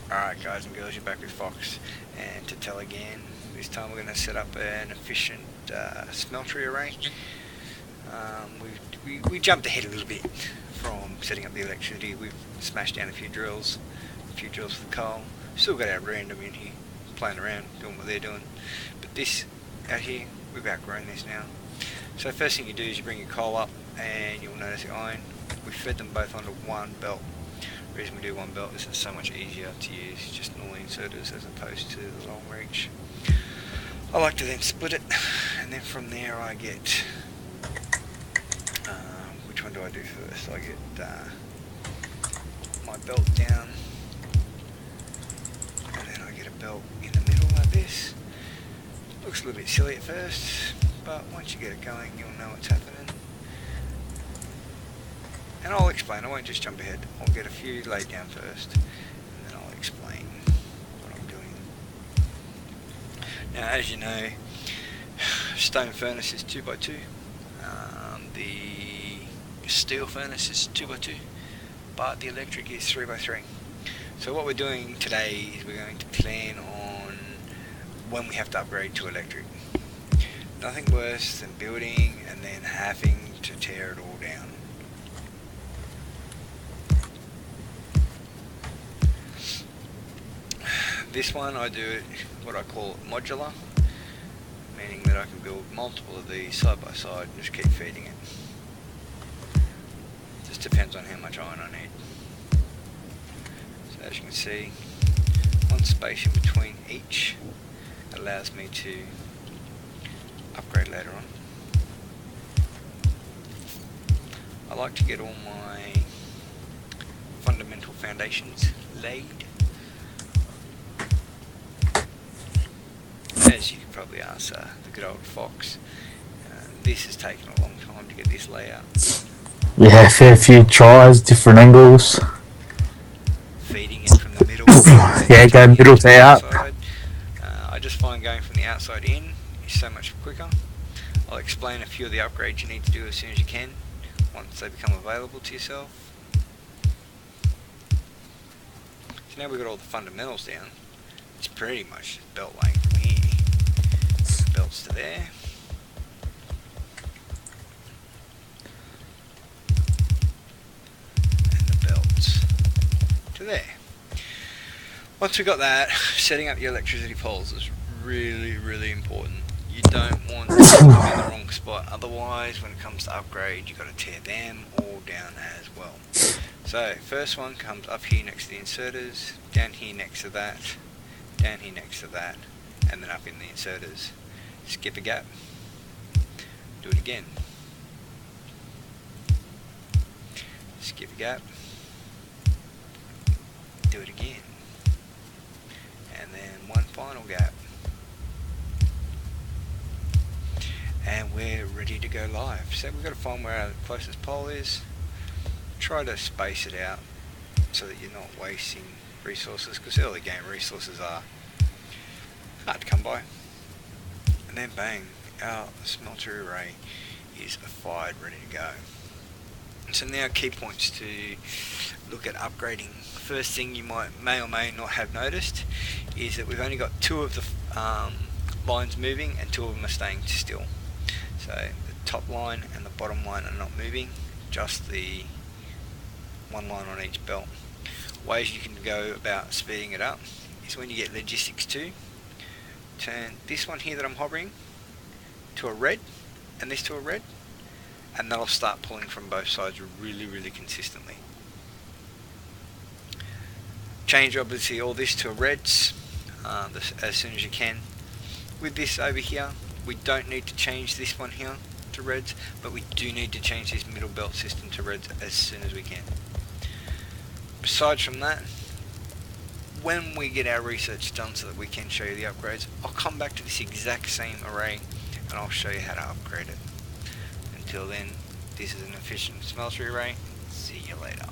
Alright guys and girls, you're back with Fox, and to tell again, this time we're going to set up an efficient smeltery array. We jumped ahead a little bit from setting up the electricity. We've smashed down a few drills for the coal. Still got our random in here, playing around, doing what they're doing. But this out here, we've outgrown this now. So first thing you do is you bring your coal up, and you'll notice the iron. We fed them both onto one belt. The reason we do one belt is it's so much easier to use just normal inserters as opposed to the long reach. I like to then split it, and then from there I get which one do I do first? I get my belt down, and then I get a belt in the middle like this. Looks a little bit silly at first, but once you get it going you'll know what's happening. And I'll explain, I won't just jump ahead. I'll get a few laid down first, and then I'll explain what I'm doing. Now, as you know, stone furnace is 2x2. The steel furnace is 2x2, but the electric is 3x3. So what we're doing today is we're going to plan on when we have to upgrade to electric. Nothing worse than building and then having to tear it all down. This one I do it what I call modular, meaning that I can build multiple of these side by side and just keep feeding it. Just depends on how much iron I need. So as you can see, one space in between each allows me to upgrade later on. I like to get all my fundamental foundations laid. As you can probably ask the good old Fox, this has taken a long time to get this layout. Yeah, fair few tries, different angles. Feeding it from the middle. Yeah, go middle to out. I just find going from the outside in is so much quicker. I'll explain a few of the upgrades you need to do as soon as you can, once they become available to yourself. So now we've got all the fundamentals down. It's pretty much just belt laying from here. Belts to there. And the belts to there. Once we've got that, setting up your electricity poles is really important. You don't want to put them in the wrong spot, otherwise when it comes to upgrade you've got to tear them all down as well. So first one comes up here next to the inserters, down here next to that, down here next to that, and then up in the inserters. Skip a gap, do it again, skip a gap, do it again, and then one final gap, and we're ready to go live. So we've got to find where our closest pole is, try to space it out so that you're not wasting resources, because early game resources are hard to come by. And then bang, our smelter array is fired, ready to go. So now key points to look at upgrading. First thing you may or may not have noticed is that we've only got two of the lines moving and two of them are staying still. So the top line and the bottom line are not moving, just the one line on each belt. Ways you can go about speeding it up is when you get logistics 2, turn this one here that I'm hovering to a red and this to a red, and that'll start pulling from both sides really consistently. Change obviously all this to a reds as soon as you can. With this over here, we don't need to change this one here to reds, but we do need to change this middle belt system to reds as soon as we can. Besides from that, when we get our research done so that we can show you the upgrades, I'll come back to this exact same array and I'll show you how to upgrade it. Until then, this is an efficient smeltery array. See you later.